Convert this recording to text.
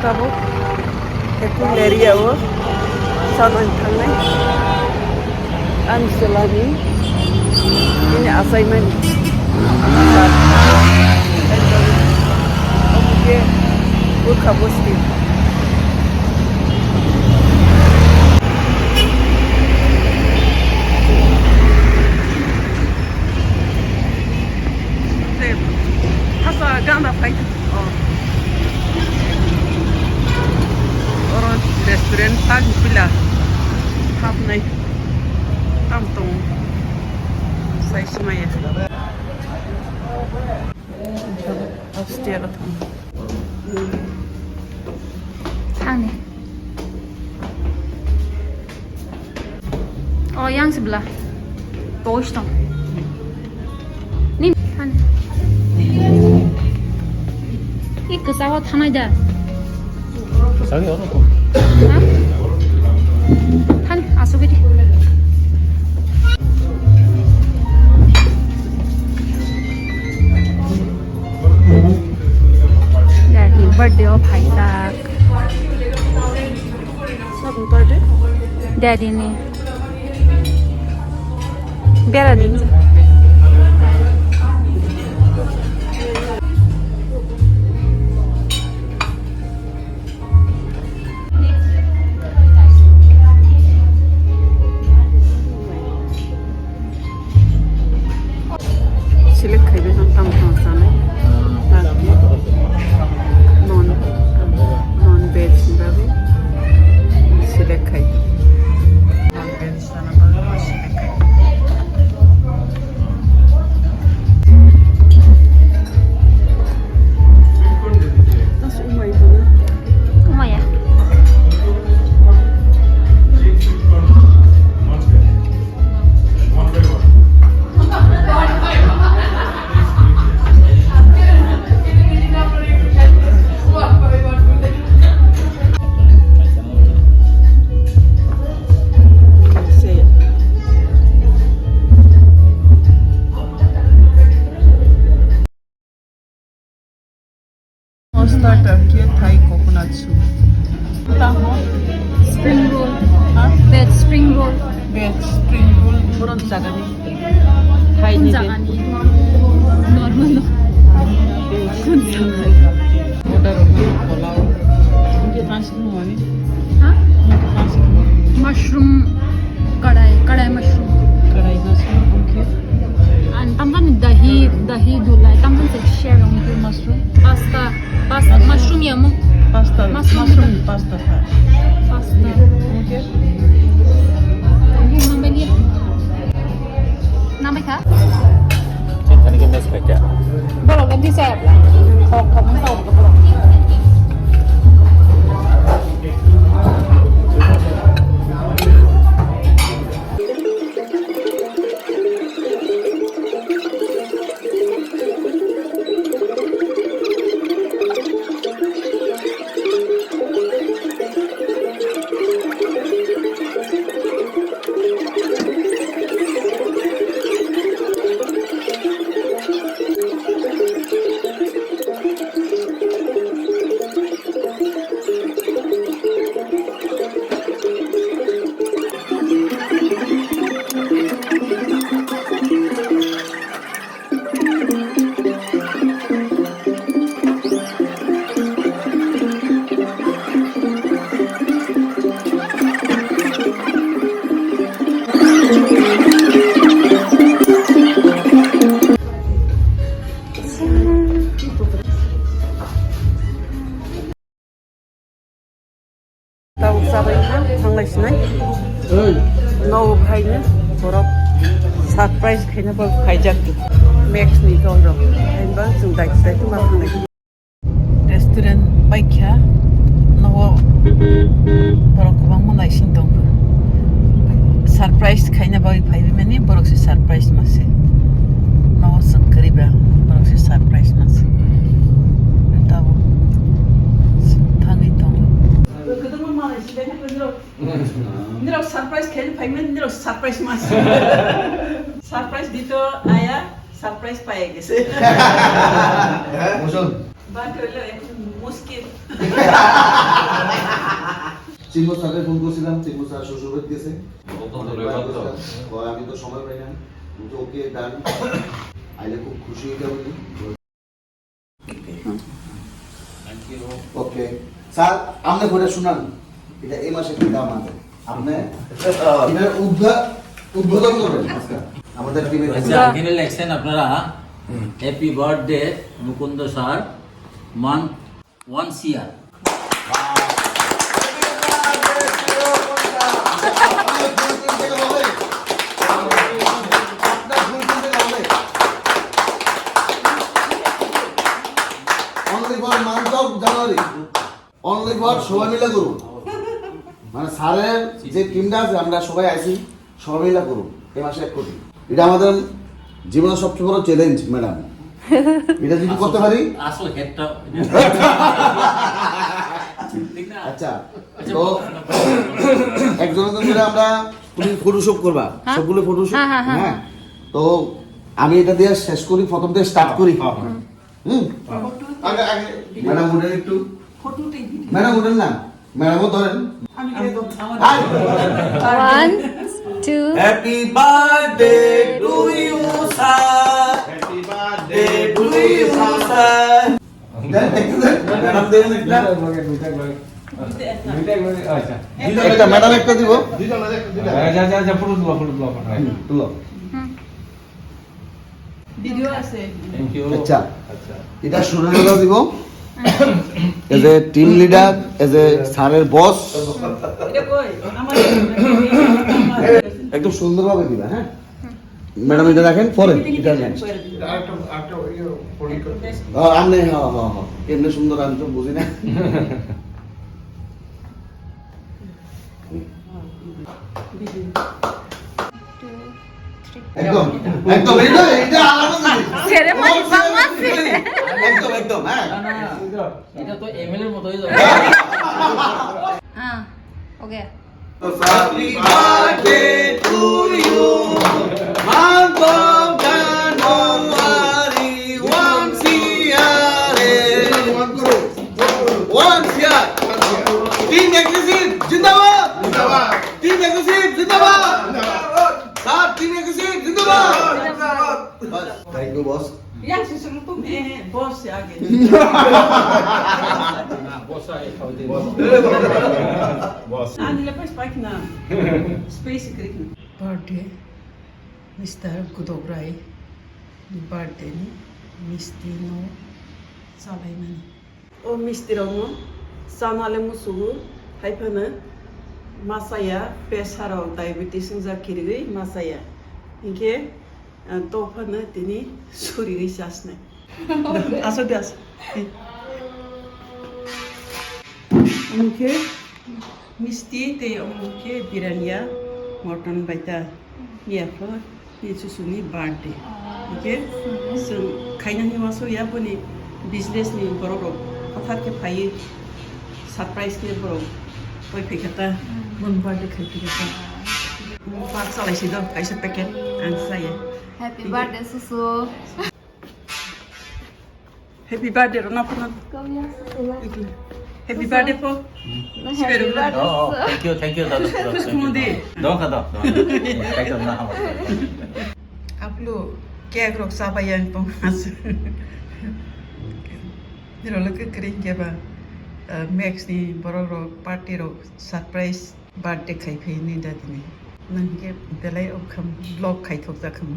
tabuk itu leria o saman tangai anselani ini assignment oke buka bosti ganda fight orang restoran tag pila hap nai tam tong sai sumaya upstairs Sana. Oh, yang sebelah. Bawah dong. Nih, sana. Ini pesawat Hanada. Pesawat apa tuh? Hah? Han, masuk aja. Dari birthday of Isaac. Siapa birthday? Daddy nih. Biar ada. Silik kayak biasa tam sana. Non veg babi. Silik kayak. Non veg sana babi silik kayak. Tas umay itu. Umay ya. Starter here Thai coconut soup. Tahu? Spring roll. Hah? Veg spring roll. Veg spring roll buron jaga ni. Thai ni Jangan deh. nih. Normal loh. Order pulau. Mungkin nasi semua ni. Hah? Mungkin nasi semua. Mushroom kadai mushroom. Kadai nasi mungkin. And tamdan dahi dulai. Tamdan se share dong. Mushroom. Pasta mushroom ya mo. Pasta. Mushroom. Pasta. Pasta. Mungkin. Ini nambah dia. Nambah kah? 괜찮게 메스 갈게. Bolong ganti saya lah. Kalau kamu tahu bolong. Tahu sabaynya manglaisinai. No bhainya borok surprise khaina ba khaijak max ni dong enba sungdai sai tu ma khanai restaurant baikha no borok bang manglaisin dong surprise khaina ba phaibe mani borok se surprise mase no sangkari ba borok se surprise mase tahu thangi dong kedung ma sile ne pendro Niro surprise kayaknya pengen niro surprise mas. Surprise dito ayah surprise payah guys. 무슨? Baru lo muskil. চিম্বু স্যারকে phone করছিলাম, চিম্বু sir শ্বশুরবাড়ি গেছে। আমি তো সময় পাই না, ওকে ডান আইলে খুব খুশি হয়ে যাবে। ওকে স্যার, আপনি ঘুরে শুনান, এটা এই মাসে কি দাম আছে, আপনি এটার উদ্বোধন করবেন আজকে আমাদের টিমে। আচ্ছা এখানে লেখছেন আপনারা happy birthday Mukunda sir, month 1 CR। Only for সবাই মিলে করুন, মানে স্যারের যে টিমটা আছে আমরা সবাই আছি, সবাই মিলে করুন এই মাসে 1 কোটি। এটা আমাদের জীবনের সবচেয়ে বড় চ্যালেঞ্জ ম্যাডাম, এটা যদি করতে পারি। আসল হেডটা আচ্ছা, তো একজনের করে আমরা, তুমি ফটোশুট করবা, সবগুলো ফটোশুট। হ্যাঁ, তো আমি এটা দিয়ে শেষ করি, প্রথম থেকে স্টার্ট করি। ম্যাডাম উঠেন একটু, ম্যাডাম উঠেন না, ম্যাডামও ধরেন। 1, 2. Happy birthday to you sir, happy birthday to you sir. একটা ম্যাডাম একটা দিব, তুলো। ভিডিও আছে। Thank you. আচ্ছা, এটা সুরেন্দ্র দিব as a team leader, as a স্যারের বস। এটা কই আমার একদম সুন্দরভাবে দিবা। হ্যাঁ ম্যাডাম, এটা রাখেন, পরে এটা নেন। আপনি হ্যাঁ হ্যাঁ হ্যাঁ এমনি সুন্দর, আমি তো বুঝি না। একদম একদম, এটা আলাদা জিনিস। Ceremony বাংলাতে। একদম একদম, হ্যাঁ। এটা তো এমএল এর মতই যাবে। Okay. Happy birthday to you, month of January, once a year. Once a year. Team Exclusive, Zindabad. Zindabad. Team Exclusive, Zindabad. Zindabad. Sir, Team Exclusive, Zindabad. Zindabad. Thank you, boss. या system तुम boss से आगे বসা এই খাওয়া দিয়ে आने लेpas पाकना space क्रिक birthday mister गुदोब्राई birthday नि मिस्टी नो सालाइमानि ओ मिस्टी रंगो सानाले मुसुगु हाइफाना मासाया प्रेसाराव डायबिटिस जाकिरिगै मासाया इनके तोफाना तिनी सुरिगै जासने आसो दास उनके मिस्टी ते उनके बिरानिया मटन बायता मियाफो निसुसुनि बर्थडे ओके जों खायनानि मासो याबोनि बिजनेसनि बर'रो हठात के फायो सरप्राइज के बर'रो गय फैखाता मन बर्थडे खायफैखाता पार्क सालायसै दं खायसे पेकेट आं जायो Happy birthday susu. Happy birthday Rona Purna Kau yang susu. Happy birthday po Happy birthday ও susu. থ্যাংক ইউ দাদা। Kumudi দাও খাও দাও। একদম না আমার। आप लोग क्या करो साबायन पंगास Niro lo ke kering ke ba Max ni bororo party ro surprise birthday khai phe ni da ni nang ke belai okam vlog khai thok da kham